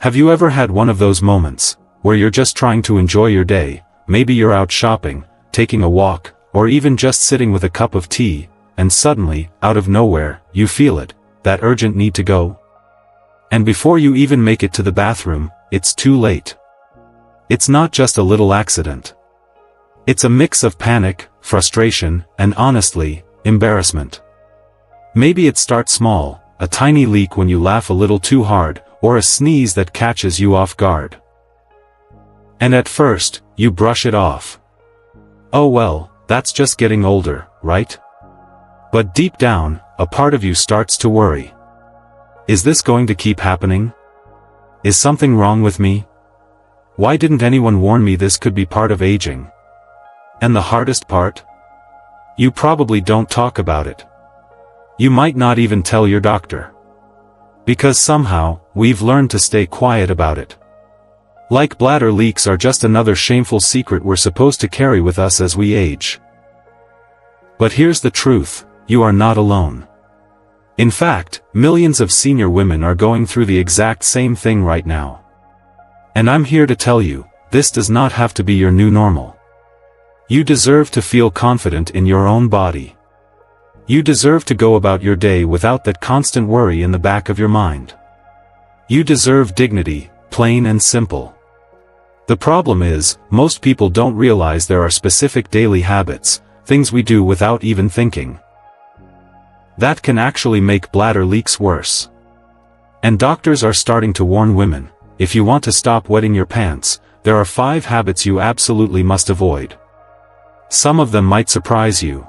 Have you ever had one of those moments, where you're just trying to enjoy your day, maybe you're out shopping, taking a walk, or even just sitting with a cup of tea, and suddenly, out of nowhere, you feel it, that urgent need to go? And before you even make it to the bathroom, it's too late. It's not just a little accident. It's a mix of panic, frustration, and honestly, embarrassment. Maybe it starts small, a tiny leak when you laugh a little too hard, or a sneeze that catches you off guard. And at first, you brush it off. Oh well, that's just getting older, right? But deep down, a part of you starts to worry. Is this going to keep happening? Is something wrong with me? Why didn't anyone warn me this could be part of aging? And the hardest part? You probably don't talk about it. You might not even tell your doctor. Because somehow, we've learned to stay quiet about it. Like bladder leaks are just another shameful secret we're supposed to carry with us as we age. But here's the truth, you are not alone. In fact, millions of senior women are going through the exact same thing right now. And I'm here to tell you, this does not have to be your new normal. You deserve to feel confident in your own body. You deserve to go about your day without that constant worry in the back of your mind. You deserve dignity, plain and simple. The problem is, most people don't realize there are specific daily habits, things we do without even thinking, that can actually make bladder leaks worse. And doctors are starting to warn women, if you want to stop wetting your pants, there are 5 habits you absolutely must avoid. Some of them might surprise you.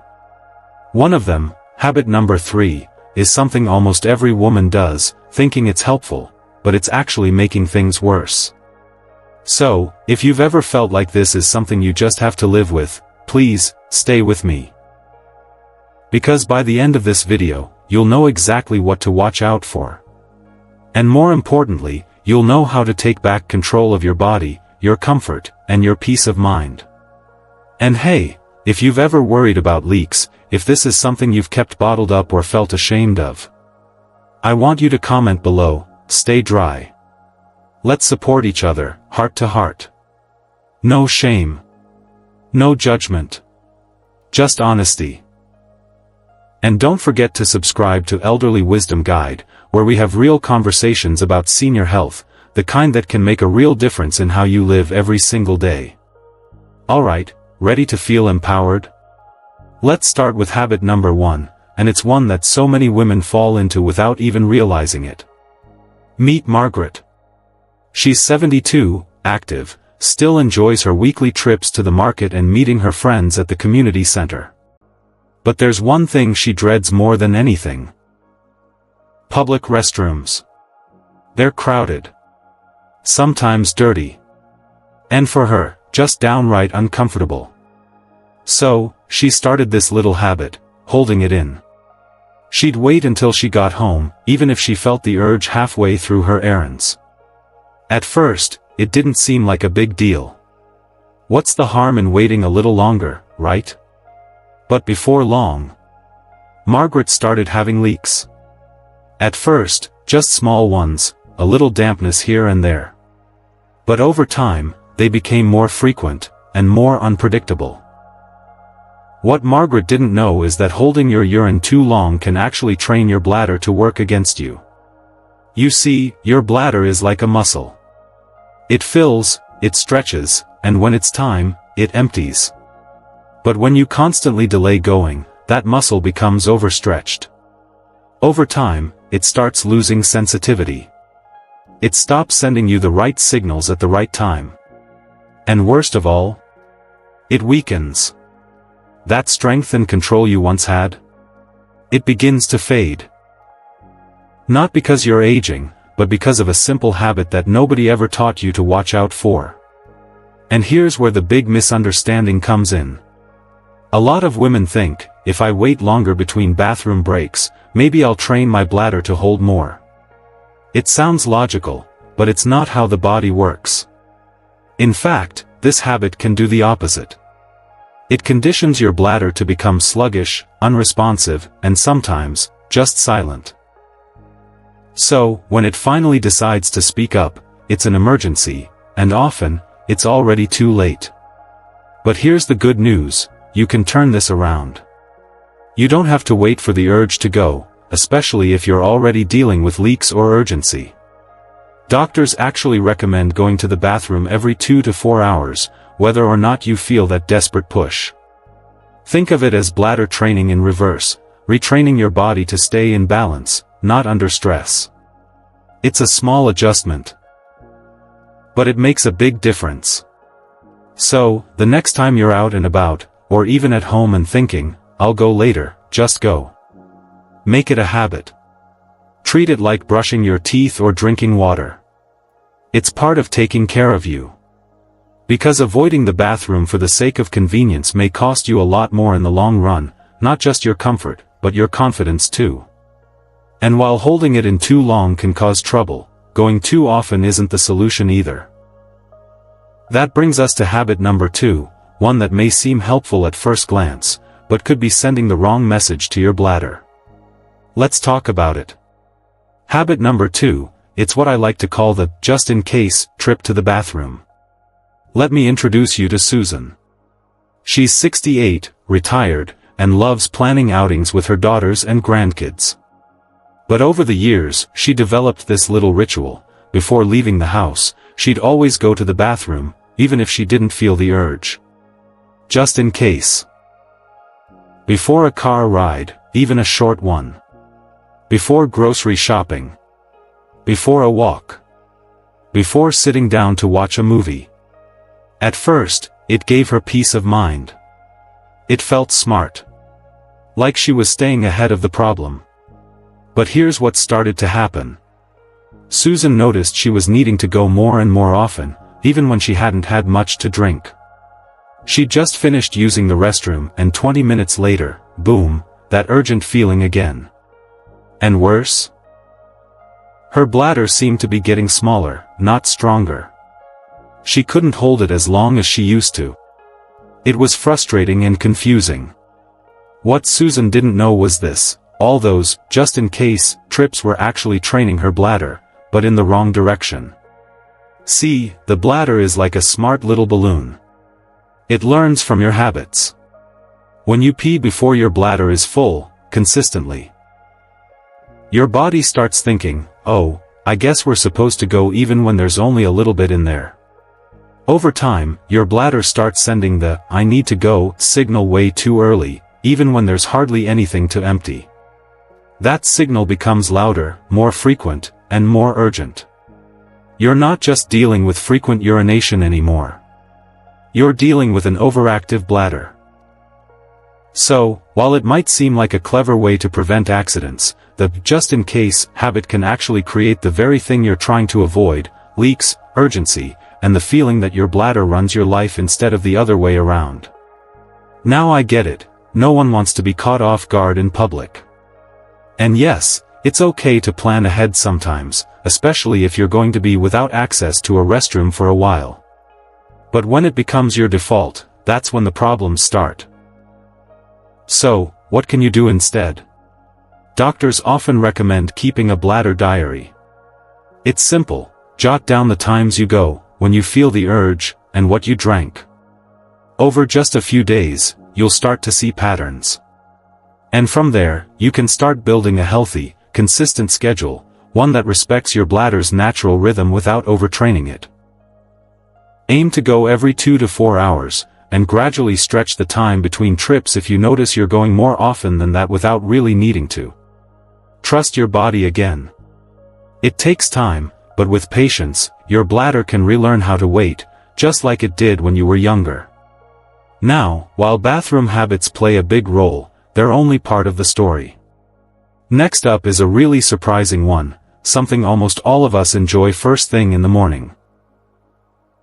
One of them, habit number 3, is something almost every woman does, thinking it's helpful, but it's actually making things worse. So, if you've ever felt like this is something you just have to live with, please, stay with me. Because by the end of this video, you'll know exactly what to watch out for. And more importantly, you'll know how to take back control of your body, your comfort, and your peace of mind. And hey, if you've ever worried about leaks, if this is something you've kept bottled up or felt ashamed of, I want you to comment below, stay dry. Let's support each other, heart to heart. No shame. No judgment. Just honesty. And don't forget to subscribe to Elderly Wisdom Guide, where we have real conversations about senior health, the kind that can make a real difference in how you live every single day. Alright, ready to feel empowered? Let's start with habit number 1, and it's one that so many women fall into without even realizing it. Meet Margaret. She's 72, active, still enjoys her weekly trips to the market and meeting her friends at the community center. But there's one thing she dreads more than anything. Public restrooms. They're crowded. Sometimes dirty. And for her, just downright uncomfortable. So, she started this little habit, holding it in. She'd wait until she got home, even if she felt the urge halfway through her errands. At first, it didn't seem like a big deal. What's the harm in waiting a little longer, right? But before long, Margaret started having leaks. At first, just small ones, a little dampness here and there. But over time, they became more frequent, and more unpredictable. What Margaret didn't know is that holding your urine too long can actually train your bladder to work against you. You see, your bladder is like a muscle. It fills, it stretches, and when it's time, it empties. But when you constantly delay going, that muscle becomes overstretched. Over time, it starts losing sensitivity. It stops sending you the right signals at the right time. And worst of all, it weakens. That strength and control you once had, it begins to fade. Not because you're aging, but because of a simple habit that nobody ever taught you to watch out for. And here's where the big misunderstanding comes in. A lot of women think, if I wait longer between bathroom breaks, maybe I'll train my bladder to hold more. It sounds logical, but it's not how the body works. In fact, this habit can do the opposite. It conditions your bladder to become sluggish, unresponsive, and sometimes, just silent. So, when it finally decides to speak up, it's an emergency, and often, it's already too late. But here's the good news, you can turn this around. You don't have to wait for the urge to go, especially if you're already dealing with leaks or urgency. Doctors actually recommend going to the bathroom every 2 to 4 hours, whether or not you feel that desperate push. Think of it as bladder training in reverse, retraining your body to stay in balance, not under stress. It's a small adjustment, but it makes a big difference. So, the next time you're out and about, or even at home and thinking, "I'll go later," just go. Make it a habit. Treat it like brushing your teeth or drinking water. It's part of taking care of you. Because avoiding the bathroom for the sake of convenience may cost you a lot more in the long run, not just your comfort, but your confidence too. And while holding it in too long can cause trouble, going too often isn't the solution either. That brings us to habit number 2, one that may seem helpful at first glance, but could be sending the wrong message to your bladder. Let's talk about it. Habit number 2, it's what I like to call the just-in-case trip to the bathroom. Let me introduce you to Susan. She's 68, retired, and loves planning outings with her daughters and grandkids. But over the years, she developed this little ritual. Before leaving the house, she'd always go to the bathroom, even if she didn't feel the urge. Just in case. Before a car ride, even a short one. Before grocery shopping. Before a walk. Before sitting down to watch a movie. At first, it gave her peace of mind. It felt smart. Like she was staying ahead of the problem. But here's what started to happen. Susan noticed she was needing to go more and more often, even when she hadn't had much to drink. She'd just finished using the restroom and 20 minutes later, boom, that urgent feeling again. And worse? Her bladder seemed to be getting smaller, not stronger. She couldn't hold it as long as she used to. It was frustrating and confusing. What Susan didn't know was this: all those just-in-case trips were actually training her bladder, but in the wrong direction. See, the bladder is like a smart little balloon. It learns from your habits. When you pee before your bladder is full, consistently, your body starts thinking, "Oh, I guess we're supposed to go even when there's only a little bit in there." Over time, your bladder starts sending the "I need to go" signal way too early, even when there's hardly anything to empty. That signal becomes louder, more frequent, and more urgent. You're not just dealing with frequent urination anymore. You're dealing with an overactive bladder. So, while it might seem like a clever way to prevent accidents, the just-in-case habit can actually create the very thing you're trying to avoid: leaks, urgency, and the feeling that your bladder runs your life instead of the other way around. Now I get it, no one wants to be caught off guard in public. And yes, it's okay to plan ahead sometimes, especially if you're going to be without access to a restroom for a while. But when it becomes your default, that's when the problems start. So, what can you do instead? Doctors often recommend keeping a bladder diary. It's simple: jot down the times you go, when you feel the urge, and what you drank. Over just a few days, you'll start to see patterns. And from there, you can start building a healthy, consistent schedule, one that respects your bladder's natural rhythm without overtraining it. Aim to go every 2 to 4 hours, and gradually stretch the time between trips if you notice you're going more often than that without really needing to. Trust your body again. It takes time, but with patience, your bladder can relearn how to wait, just like it did when you were younger. Now, while bathroom habits play a big role, they're only part of the story. Next up is a really surprising one, something almost all of us enjoy first thing in the morning.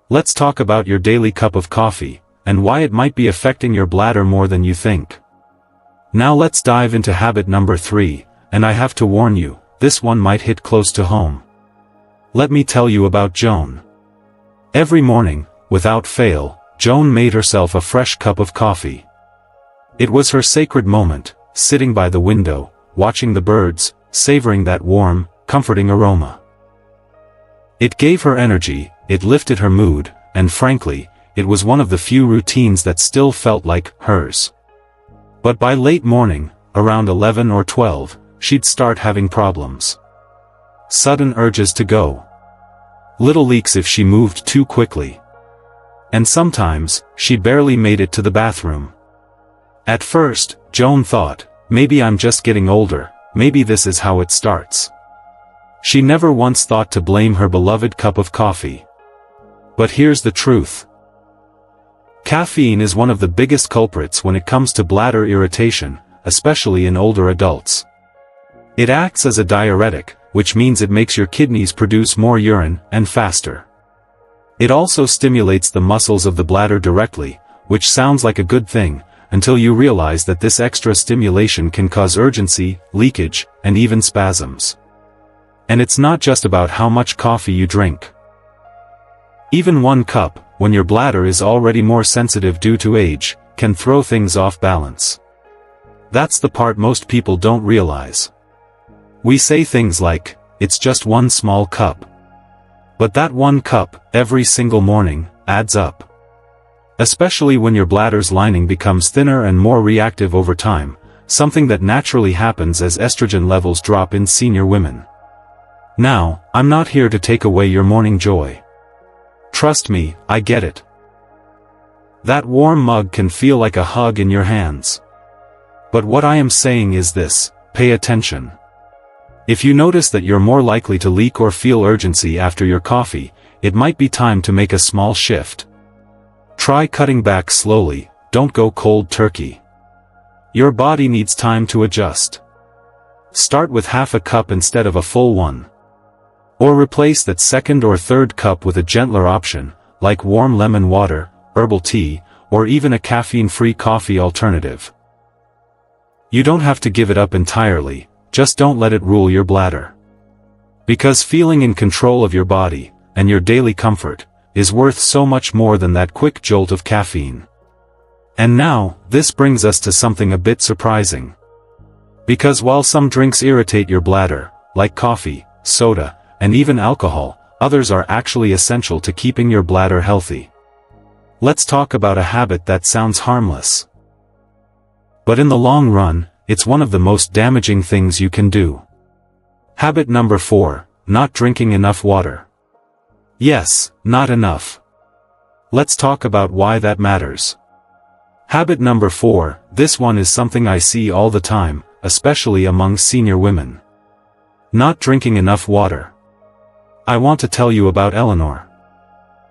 Let's talk about your daily cup of coffee, and why it might be affecting your bladder more than you think. Now let's dive into habit number 3, and I have to warn you, this one might hit close to home. Let me tell you about Joan. Every morning, without fail, Joan made herself a fresh cup of coffee. It was her sacred moment, sitting by the window, watching the birds, savoring that warm, comforting aroma. It gave her energy, it lifted her mood, and frankly, it was one of the few routines that still felt like hers. But by late morning, around 11 or 12, she'd start having problems. Sudden urges to go. Little leaks if she moved too quickly. And sometimes, she barely made it to the bathroom. At first, Joan thought, maybe I'm just getting older, maybe this is how it starts. She never once thought to blame her beloved cup of coffee. But here's the truth. Caffeine is one of the biggest culprits when it comes to bladder irritation, especially in older adults. It acts as a diuretic, which means it makes your kidneys produce more urine, and faster. It also stimulates the muscles of the bladder directly, which sounds like a good thing, until you realize that this extra stimulation can cause urgency, leakage, and even spasms. And it's not just about how much coffee you drink. Even one cup, when your bladder is already more sensitive due to age, can throw things off balance. That's the part most people don't realize. We say things like, it's just one small cup. But that one cup, every single morning, adds up. Especially when your bladder's lining becomes thinner and more reactive over time, something that naturally happens as estrogen levels drop in senior women. Now, I'm not here to take away your morning joy. Trust me, I get it. That warm mug can feel like a hug in your hands. But what I am saying is this, pay attention. If you notice that you're more likely to leak or feel urgency after your coffee, it might be time to make a small shift. Try cutting back slowly, don't go cold turkey. Your body needs time to adjust. Start with half a cup instead of a full one. Or replace that second or third cup with a gentler option, like warm lemon water, herbal tea, or even a caffeine-free coffee alternative. You don't have to give it up entirely, just don't let it rule your bladder. Because feeling in control of your body, and your daily comfort, is worth so much more than that quick jolt of caffeine. And now, this brings us to something a bit surprising. Because while some drinks irritate your bladder, like coffee, soda, and even alcohol, others are actually essential to keeping your bladder healthy. Let's talk about a habit that sounds harmless. But in the long run, it's one of the most damaging things you can do. Habit number 4, not drinking enough water. Yes, not enough. Let's talk about why that matters. Habit number 4, this one is something I see all the time, especially among senior women. Not drinking enough water. I want to tell you about Eleanor.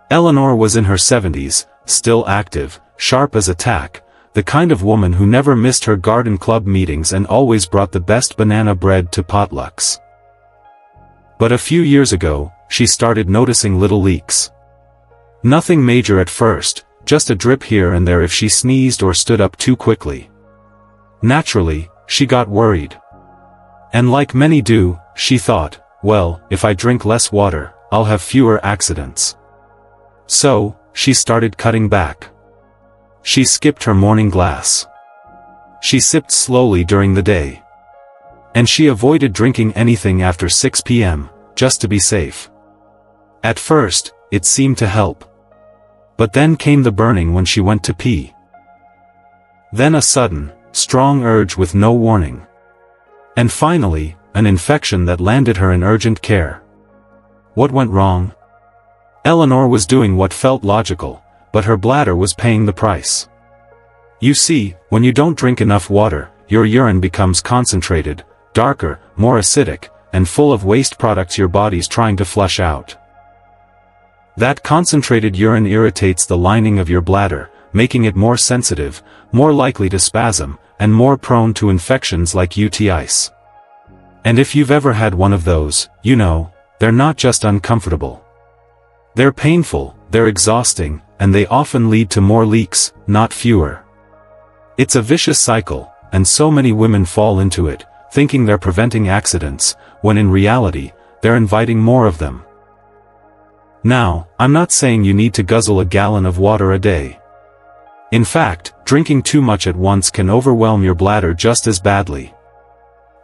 Eleanor was in her 70s, still active, sharp as a tack, the kind of woman who never missed her garden club meetings and always brought the best banana bread to potlucks. But a few years ago, she started noticing little leaks. Nothing major at first, just a drip here and there if she sneezed or stood up too quickly. Naturally, she got worried. And like many do, she thought, well, if I drink less water, I'll have fewer accidents. So, she started cutting back. She skipped her morning glass. She sipped slowly during the day. And she avoided drinking anything after 6 p.m., just to be safe. At first, it seemed to help. But then came the burning when she went to pee. Then a sudden, strong urge with no warning. And finally, an infection that landed her in urgent care. What went wrong? Eleanor was doing what felt logical, but her bladder was paying the price. You see, when you don't drink enough water, your urine becomes concentrated, darker, more acidic, and full of waste products your body's trying to flush out. That concentrated urine irritates the lining of your bladder, making it more sensitive, more likely to spasm, and more prone to infections like UTIs. And if you've ever had one of those, you know, they're not just uncomfortable. They're painful, they're exhausting, and they often lead to more leaks, not fewer. It's a vicious cycle, and so many women fall into it, thinking they're preventing accidents, when in reality, they're inviting more of them. Now, I'm not saying you need to guzzle a gallon of water a day. In fact, drinking too much at once can overwhelm your bladder just as badly.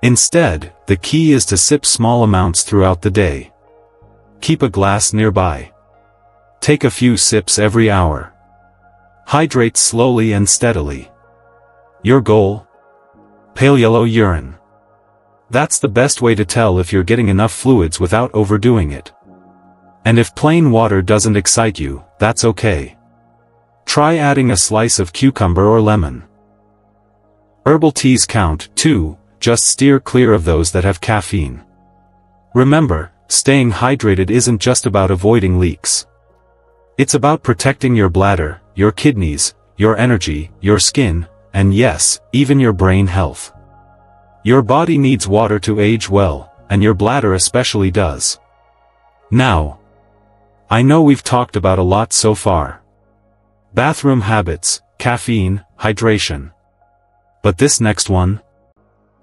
Instead, the key is to sip small amounts throughout the day. Keep a glass nearby. Take a few sips every hour. Hydrate slowly and steadily. Your goal? Pale yellow urine. That's the best way to tell if you're getting enough fluids without overdoing it. And if plain water doesn't excite you, that's okay. Try adding a slice of cucumber or lemon. Herbal teas count, too, just steer clear of those that have caffeine. Remember, staying hydrated isn't just about avoiding leaks. It's about protecting your bladder, your kidneys, your energy, your skin, and yes, even your brain health. Your body needs water to age well, and your bladder especially does. Now, I know we've talked about a lot so far. Bathroom habits, caffeine, hydration. But this next one?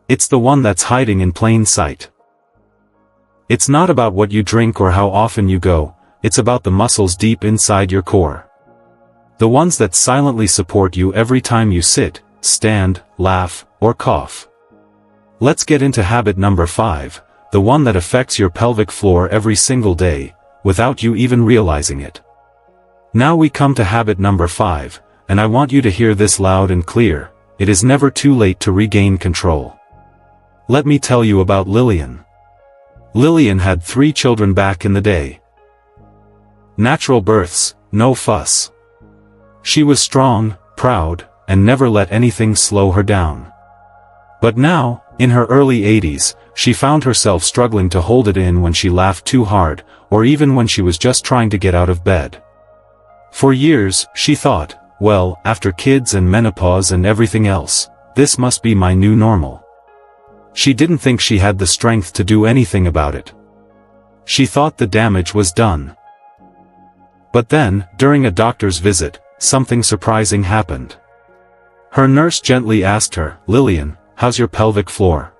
It's the one that's hiding in plain sight. It's not about what you drink or how often you go, it's about the muscles deep inside your core. The ones that silently support you every time you sit, stand, laugh, or cough. Let's get into habit number 5, the one that affects your pelvic floor every single day, without you even realizing it. Now we come to habit number 5, and I want you to hear this loud and clear: it is never too late to regain control. Let me tell you about Lillian. Lillian had 3 children back in the day. Natural births, no fuss. She was strong, proud, and never let anything slow her down. But now, in her early 80s, she found herself struggling to hold it in when she laughed too hard, or even when she was just trying to get out of bed. For years, she thought, well, after kids and menopause and everything else, this must be my new normal. She didn't think she had the strength to do anything about it. She thought the damage was done. But then, during a doctor's visit, something surprising happened. Her nurse gently asked her, "Lillian, how's your pelvic floor?"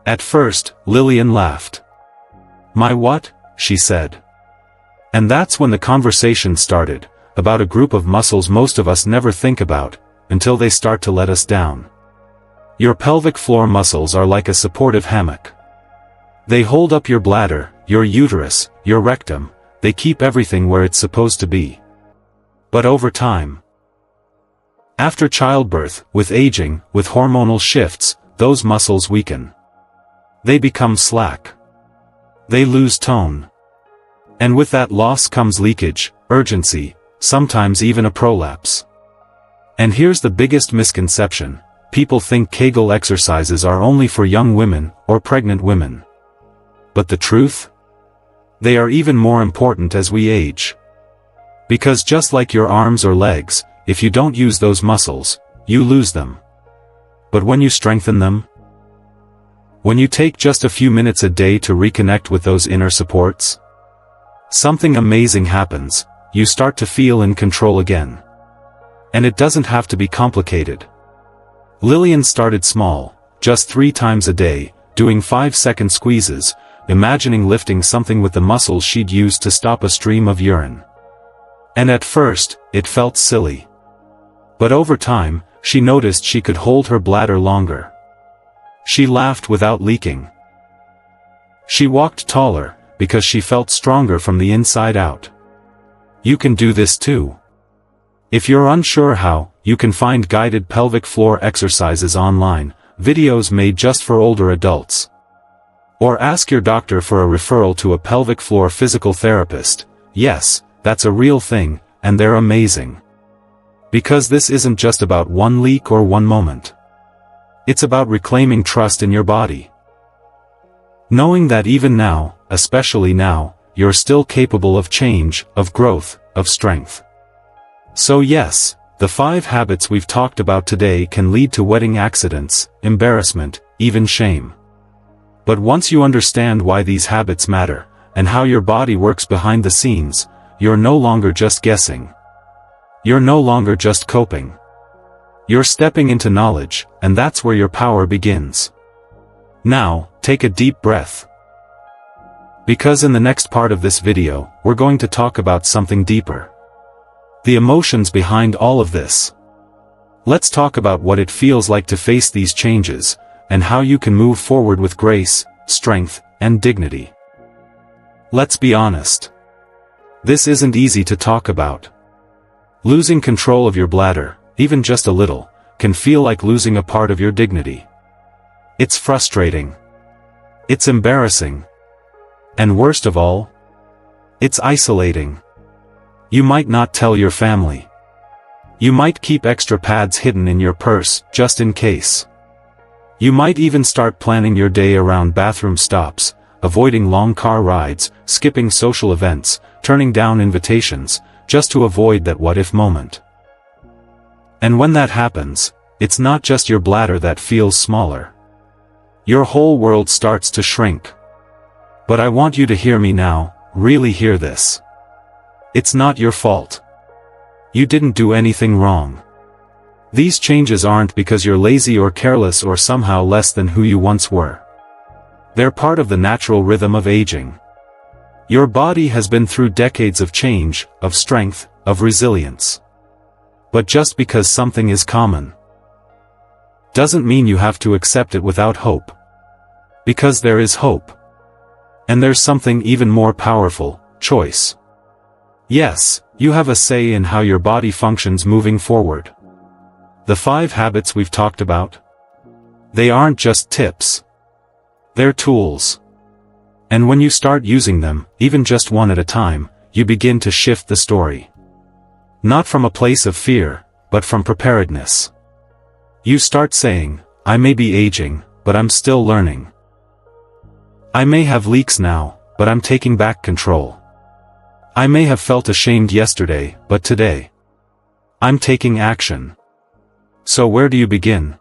At first, Lillian laughed. "My what?" she said. And that's when the conversation started, about a group of muscles most of us never think about, until they start to let us down. Your pelvic floor muscles are like a supportive hammock. They hold up your bladder, your uterus, your rectum, they keep everything where it's supposed to be. But over time, after childbirth, with aging, with hormonal shifts, those muscles weaken. They become slack. They lose tone. And with that loss comes leakage, urgency, sometimes even a prolapse. And here's the biggest misconception: people think Kegel exercises are only for young women, or pregnant women. But the truth? They are even more important as we age. Because just like your arms or legs, if you don't use those muscles, you lose them. But when you strengthen them, when you take just a few minutes a day to reconnect with those inner supports, something amazing happens. You start to feel in control again. And it doesn't have to be complicated. Lillian started small, just 3 times a day, doing 5-second squeezes, imagining lifting something with the muscles she'd used to stop a stream of urine. And at first, it felt silly. But over time, she noticed she could hold her bladder longer. She laughed without leaking. She walked taller, because she felt stronger from the inside out. You can do this too. If you're unsure how, you can find guided pelvic floor exercises online, videos made just for older adults. Or ask your doctor for a referral to a pelvic floor physical therapist. Yes, that's a real thing, and they're amazing. Because this isn't just about one leak or one moment. It's about reclaiming trust in your body. Knowing that even now, especially now, you're still capable of change, of growth, of strength. So yes, the 5 habits we've talked about today can lead to wedding accidents, embarrassment, even shame. But once you understand why these habits matter, and how your body works behind the scenes, you're no longer just guessing. You're no longer just coping. You're stepping into knowledge, and that's where your power begins. Now, take a deep breath. Because in the next part of this video, we're going to talk about something deeper. The emotions behind all of this. Let's talk about what it feels like to face these changes, and how you can move forward with grace, strength, and dignity. Let's be honest. This isn't easy to talk about. Losing control of your bladder, even just a little, can feel like losing a part of your dignity. It's frustrating. It's embarrassing. And worst of all, it's isolating. You might not tell your family. You might keep extra pads hidden in your purse, just in case. You might even start planning your day around bathroom stops, avoiding long car rides, skipping social events, turning down invitations, just to avoid that what-if moment. And when that happens, it's not just your bladder that feels smaller. Your whole world starts to shrink. But I want you to hear me now, really hear this. It's not your fault. You didn't do anything wrong. These changes aren't because you're lazy or careless or somehow less than who you once were. They're part of the natural rhythm of aging. Your body has been through decades of change, of strength, of resilience. But just because something is common doesn't mean you have to accept it without hope. Because there is hope. And there's something even more powerful: choice. Yes, you have a say in how your body functions moving forward. The 5 habits we've talked about, they aren't just tips. They're tools. And when you start using them, even just one at a time, you begin to shift the story. Not from a place of fear, but from preparedness. You start saying, I may be aging, but I'm still learning. I may have leaks now, but I'm taking back control. I may have felt ashamed yesterday, but today, I'm taking action. So where do you begin?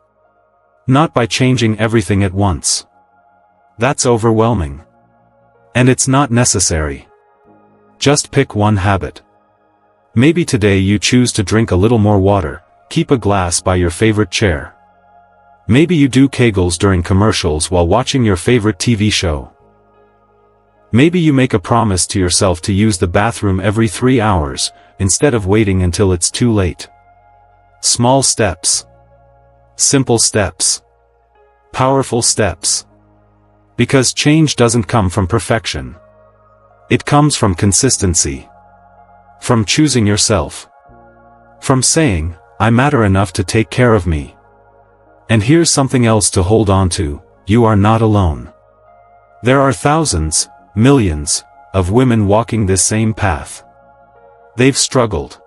Not by changing everything at once. That's overwhelming. And it's not necessary. Just pick one habit. Maybe today you choose to drink a little more water, keep a glass by your favorite chair. Maybe you do Kegels during commercials while watching your favorite TV show. Maybe you make a promise to yourself to use the bathroom every 3 hours, instead of waiting until it's too late. Small steps. Simple steps. Powerful steps. Because change doesn't come from perfection. It comes from consistency. From choosing yourself. From saying, I matter enough to take care of me. And here's something else to hold on to: you are not alone. There are thousands, millions, of women walking this same path. They've struggled.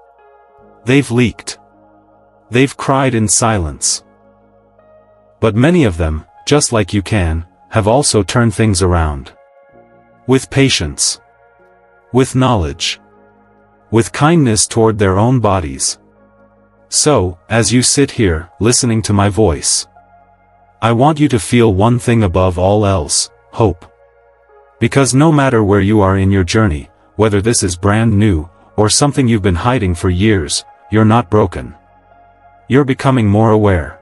They've leaked. They've cried in silence. But many of them, just like you can, have also turned things around. With patience. With knowledge. With kindness toward their own bodies. So, as you sit here, listening to my voice, I want you to feel one thing above all else: hope. Because no matter where you are in your journey, whether this is brand new, or something you've been hiding for years, you're not broken. You're becoming more aware.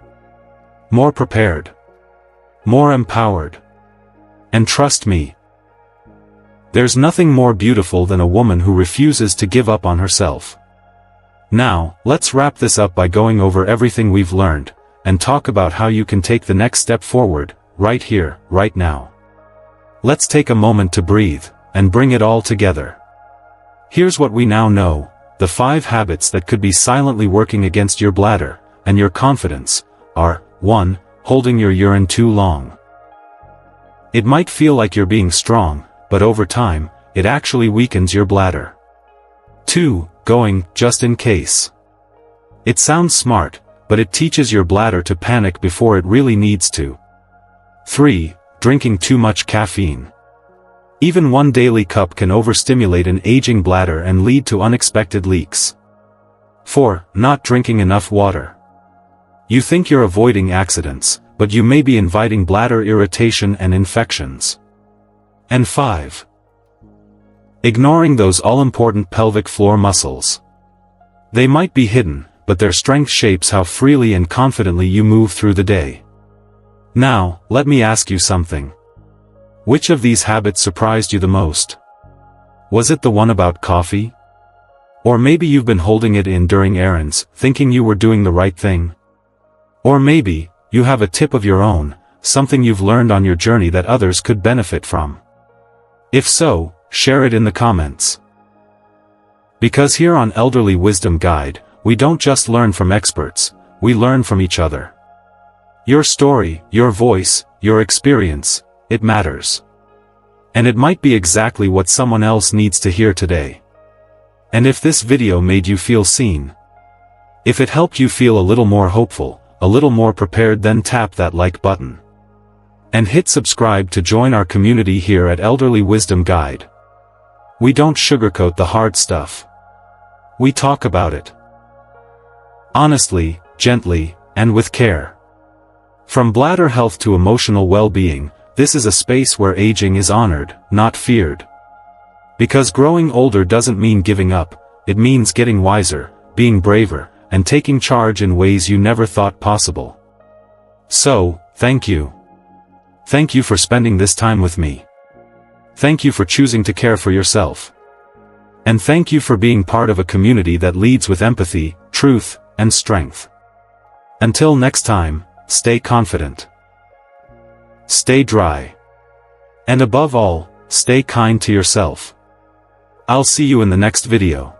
More prepared. More empowered. And trust me, there's nothing more beautiful than a woman who refuses to give up on herself. Now, let's wrap this up by going over everything we've learned, and talk about how you can take the next step forward, right here, right now. Let's take a moment to breathe, and bring it all together. Here's what we now know: the 5 habits that could be silently working against your bladder, and your confidence, are: 1. Holding your urine too long. It might feel like you're being strong, but over time, it actually weakens your bladder. 2. Going, just in case. It sounds smart, but it teaches your bladder to panic before it really needs to. 3. Drinking too much caffeine. Even one daily cup can overstimulate an aging bladder and lead to unexpected leaks. 4. Not drinking enough water. You think you're avoiding accidents, but you may be inviting bladder irritation and infections. And 5. Ignoring those all-important pelvic floor muscles. They might be hidden, but their strength shapes how freely and confidently you move through the day. Now, let me ask you something. Which of these habits surprised you the most? Was it the one about coffee? Or maybe you've been holding it in during errands, thinking you were doing the right thing? Or maybe, you have a tip of your own, something you've learned on your journey that others could benefit from. If so, share it in the comments. Because here on Elderly Wisdom Guide, we don't just learn from experts, we learn from each other. Your story, your voice, your experience, it matters. And it might be exactly what someone else needs to hear today. And if this video made you feel seen, if it helped you feel a little more hopeful, a little more prepared, then tap that like button. And hit subscribe to join our community here at Elderly Wisdom Guide. We don't sugarcoat the hard stuff. We talk about it. Honestly, gently, and with care. From bladder health to emotional well-being, this is a space where aging is honored, not feared. Because growing older doesn't mean giving up, it means getting wiser, being braver, and taking charge in ways you never thought possible. So, thank you. Thank you for spending this time with me. Thank you for choosing to care for yourself. And thank you for being part of a community that leads with empathy, truth, and strength. Until next time, stay confident. Stay dry. And above all, stay kind to yourself. I'll see you in the next video.